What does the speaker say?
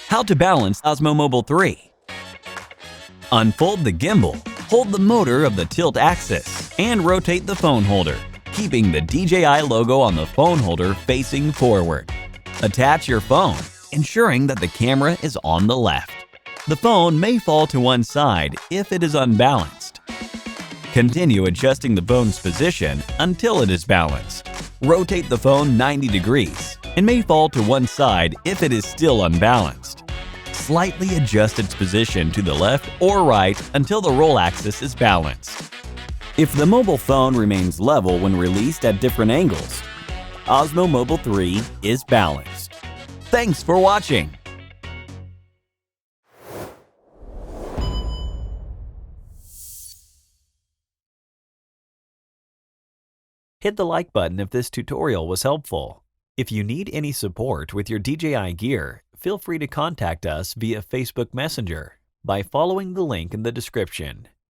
How to balance Osmo Mobile 3. Unfold the gimbal, hold the motor of the tilt axis, and rotate the phone holder, keeping the DJI logo on the phone holder facing forward. Attach your phone, ensuring that the camera is on the left. The phone may fall to one side if it is unbalanced. Continue adjusting the phone's position until it is balanced. Rotate the phone 90 degrees and may fall to one side if it is still unbalanced. Slightly adjust its position to the left or right until the roll axis is balanced. If the mobile phone remains level when released at different angles, Osmo Mobile 3 is balanced. Thanks for watching! Hit the like button if this tutorial was helpful. If you need any support with your DJI gear, feel free to contact us via Facebook Messenger by following the link in the description.